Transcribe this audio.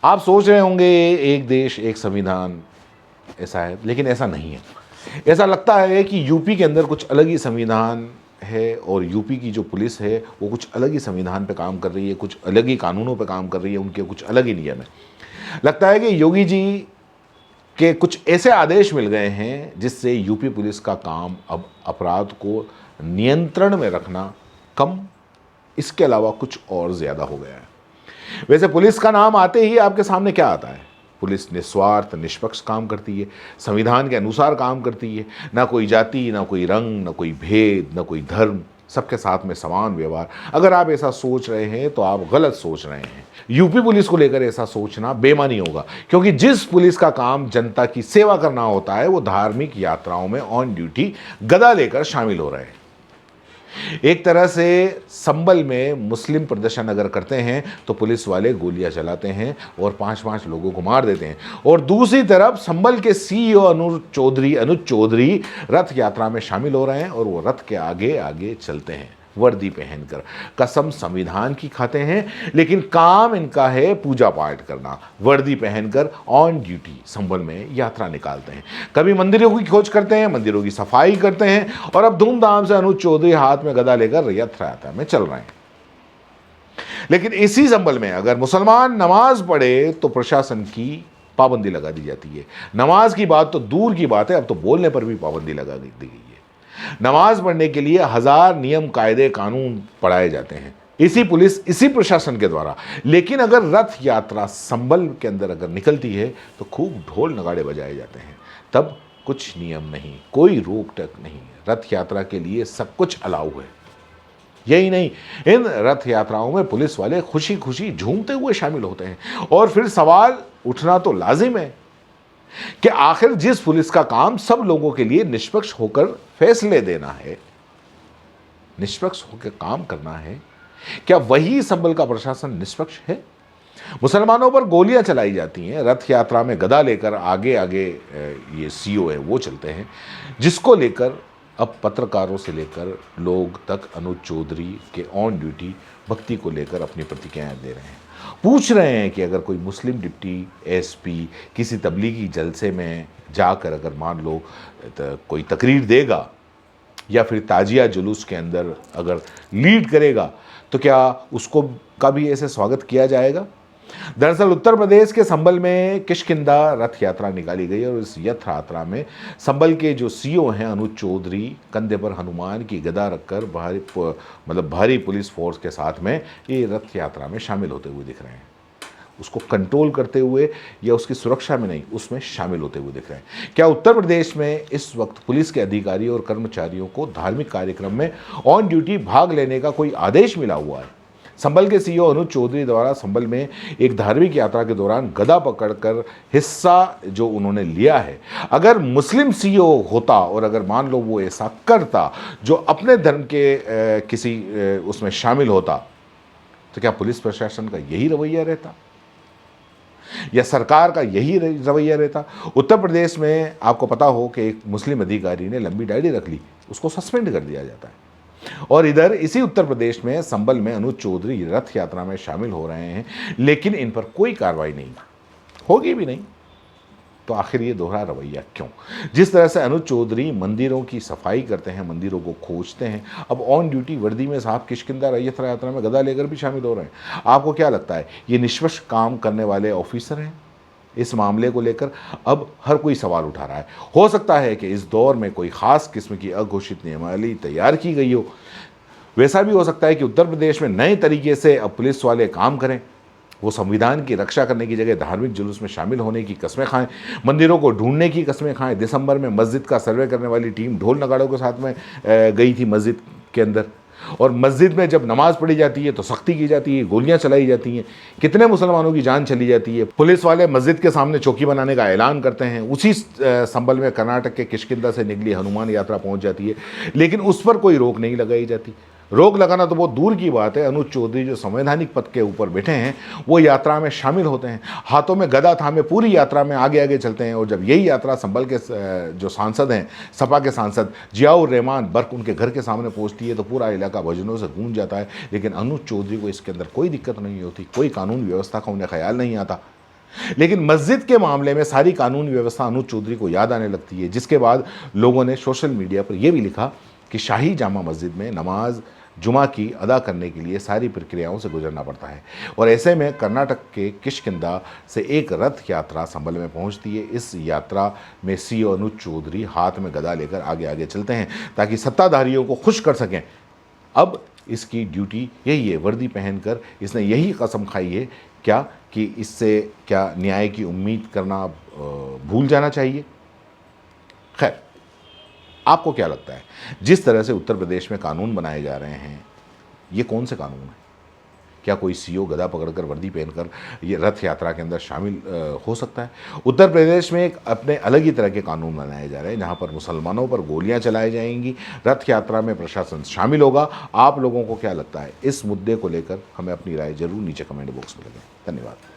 आप सोच रहे होंगे एक देश एक संविधान ऐसा है, लेकिन ऐसा नहीं है। ऐसा लगता है कि यूपी के अंदर कुछ अलग ही संविधान है और यूपी की जो पुलिस है वो कुछ अलग ही संविधान पे काम कर रही है, कुछ अलग ही कानूनों पे काम कर रही है, उनके कुछ अलग ही नियम है। लगता है कि योगी जी के कुछ ऐसे आदेश मिल गए हैं जिससे यूपी पुलिस का काम अब अपराध को नियंत्रण में रखना कम, इसके अलावा कुछ और ज़्यादा हो गया है। वैसे पुलिस का नाम आते ही आपके सामने क्या आता है? पुलिस निस्वार्थ निष्पक्ष काम करती है, संविधान के अनुसार काम करती है, ना कोई जाति, ना कोई रंग, ना कोई भेद, ना कोई धर्म, सबके साथ में समान व्यवहार। अगर आप ऐसा सोच रहे हैं तो आप गलत सोच रहे हैं। यूपी पुलिस को लेकर ऐसा सोचना बेईमानी होगा, क्योंकि जिस पुलिस का काम जनता की सेवा करना होता है वो धार्मिक यात्राओं में ऑन ड्यूटी गदा लेकर शामिल हो रहे हैं। एक तरह से संभल में मुस्लिम प्रदर्शन अगर करते हैं तो पुलिस वाले गोलियां चलाते हैं और 5-5 लोगों को मार देते हैं, और दूसरी तरफ संभल के सीईओ अनुज चौधरी रथ यात्रा में शामिल हो रहे हैं और वो रथ के आगे आगे चलते हैं वर्दी पहनकर। कसम संविधान की खाते हैं, लेकिन काम इनका है पूजा पाठ करना। वर्दी पहनकर ऑन ड्यूटी संभल में यात्रा निकालते हैं, कभी मंदिरों की खोज करते हैं, मंदिरों की सफाई करते हैं, और अब धूमधाम से अनुज चौधरी हाथ में गदा लेकर यात्रा में चल रहे हैं। लेकिन इसी संभल में अगर मुसलमान नमाज पढ़े तो प्रशासन की पाबंदी लगा दी जाती है। नमाज की बात तो दूर की बात है, अब तो बोलने पर भी पाबंदी लगा दी गई है। नमाज पढ़ने के लिए 1000 नियम कायदे कानून पढ़ाए जाते हैं, इसी पुलिस इसी प्रशासन के द्वारा। लेकिन अगर रथ यात्रा संभल के अंदर अगर निकलती है तो खूब ढोल नगाड़े बजाए जाते हैं, तब कुछ नियम नहीं, कोई रोक टोक नहीं। रथ यात्रा के लिए सब कुछ अलाउ है। यही नहीं, इन रथ यात्राओं में पुलिस वाले खुशी खुशी झूमते हुए शामिल होते हैं। और फिर सवाल उठना तो लाजिम है कि आखिर जिस पुलिस का काम सब लोगों के लिए निष्पक्ष होकर फैसले देना है, निष्पक्ष होकर काम करना है, क्या वही संभल का प्रशासन निष्पक्ष है? मुसलमानों पर गोलियां चलाई जाती हैं, रथ यात्रा में गदा लेकर आगे आगे ये सीईओ है वो चलते हैं, जिसको लेकर अब पत्रकारों से लेकर लोग तक अनुज चौधरी के ऑन ड्यूटी भक्ति को लेकर अपनी प्रतिक्रियाएं दे रहे हैं। पूछ रहे हैं कि अगर कोई मुस्लिम डिप्टी एसपी किसी तबलीगी जलसे में जाकर अगर मान लो कोई तकरीर देगा या फिर ताजिया जुलूस के अंदर अगर लीड करेगा तो क्या उसको का भी ऐसे स्वागत किया जाएगा? दरअसल उत्तर प्रदेश के संभल में किष्किंधा रथ यात्रा निकाली गई और इस रथ यात्रा में संभल के जो सीईओ हैं अनुज चौधरी कंधे पर हनुमान की गदा रखकर भारी पुलिस फोर्स के साथ में ये रथ यात्रा में शामिल होते हुए दिख रहे हैं। उसको कंट्रोल करते हुए या उसकी सुरक्षा में नहीं, उसमें शामिल होते हुए दिख रहे हैं। क्या उत्तर प्रदेश में इस वक्त पुलिस के अधिकारी और कर्मचारियों को धार्मिक कार्यक्रम में ऑन ड्यूटी भाग लेने का कोई आदेश मिला हुआ है? संभल के सीईओ अनुज चौधरी द्वारा संभल में एक धार्मिक यात्रा के दौरान गदा पकड़कर हिस्सा जो उन्होंने लिया है, अगर मुस्लिम सीईओ होता और अगर मान लो वो ऐसा करता जो अपने धर्म के किसी उसमें शामिल होता, तो क्या पुलिस प्रशासन का यही रवैया रहता या सरकार का यही रवैया रहता? उत्तर प्रदेश में आपको पता हो कि एक मुस्लिम अधिकारी ने लंबी डायरी रख ली, उसको सस्पेंड कर दिया जाता है। और इधर इसी उत्तर प्रदेश में संभल में अनुज चौधरी रथ यात्रा में शामिल हो रहे हैं, लेकिन इन पर कोई कार्रवाई नहीं होगी भी नहीं। तो आखिर ये दोहरा रवैया क्यों? जिस तरह से अनुज चौधरी मंदिरों की सफाई करते हैं, मंदिरों को खोजते हैं, अब ऑन ड्यूटी वर्दी में साहब किष्किंधा रथ यात्रा में गदा लेकर भी शामिल हो रहे हैं। आपको क्या लगता है ये निष्पक्ष काम करने वाले ऑफिसर हैं? इस मामले को लेकर अब हर कोई सवाल उठा रहा है। हो सकता है कि इस दौर में कोई खास किस्म की अघोषित नियमावली तैयार की गई हो। वैसा भी हो सकता है कि उत्तर प्रदेश में नए तरीके से अब पुलिस वाले काम करें, वो संविधान की रक्षा करने की जगह धार्मिक जुलूस में शामिल होने की कस्में खाएं, मंदिरों को ढूंढने की कस्में खाएं। दिसंबर में मस्जिद का सर्वे करने वाली टीम ढोल नगाड़ों के साथ में गई थी मस्जिद के अंदर, और मस्जिद में जब नमाज पढ़ी जाती है तो सख्ती की जाती है, गोलियां चलाई जाती हैं, कितने मुसलमानों की जान चली जाती है। पुलिस वाले मस्जिद के सामने चौकी बनाने का ऐलान करते हैं। उसी संभल में कर्नाटक के किष्किंधा से निकली हनुमान यात्रा पहुंच जाती है, लेकिन उस पर कोई रोक नहीं लगाई जाती। रोक लगाना तो बहुत दूर की बात है। अनुज चौधरी जो संवैधानिक पद के ऊपर बैठे हैं वो यात्रा में शामिल होते हैं, हाथों में गदा थामे पूरी यात्रा में आगे आगे चलते हैं। और जब यही यात्रा संभल के जो सांसद हैं, सपा के सांसद जियाउर रहमान बर्क उनके घर के सामने पहुंचती है तो पूरा इलाका भजनों से गूंज जाता है। लेकिन अनुज चौधरी को इसके अंदर कोई दिक्कत नहीं होती, कोई कानून व्यवस्था का उन्हें ख्याल नहीं आता। लेकिन मस्जिद के मामले में सारी कानून व्यवस्था अनुज चौधरी को याद आने लगती है, जिसके बाद लोगों ने सोशल मीडिया पर यह भी लिखा कि शाही जामा मस्जिद में नमाज जुमा की अदा करने के लिए सारी प्रक्रियाओं से गुजरना पड़ता है। और ऐसे में कर्नाटक के किष्किंधा से एक रथ यात्रा संभल में पहुंचती है। इस यात्रा में सीओ अनुज चौधरी हाथ में गदा लेकर आगे आगे चलते हैं ताकि सत्ताधारियों को खुश कर सकें। अब इसकी ड्यूटी यही है, वर्दी पहनकर इसने यही कसम खाई है क्या कि इससे क्या न्याय की उम्मीद करना भूल जाना चाहिए। खैर, आपको क्या लगता है, जिस तरह से उत्तर प्रदेश में कानून बनाए जा रहे हैं, ये कौन से कानून हैं? क्या कोई सीओ गदा पकड़कर वर्दी पहनकर ये रथ यात्रा के अंदर शामिल हो सकता है? उत्तर प्रदेश में एक अपने अलग ही तरह के कानून बनाए जा रहे हैं, जहां पर मुसलमानों पर गोलियां चलाई जाएंगी, रथ यात्रा में प्रशासन शामिल होगा। आप लोगों को क्या लगता है? इस मुद्दे को लेकर हमें अपनी राय जरूर नीचे कमेंट बॉक्स में लगाएं। धन्यवाद।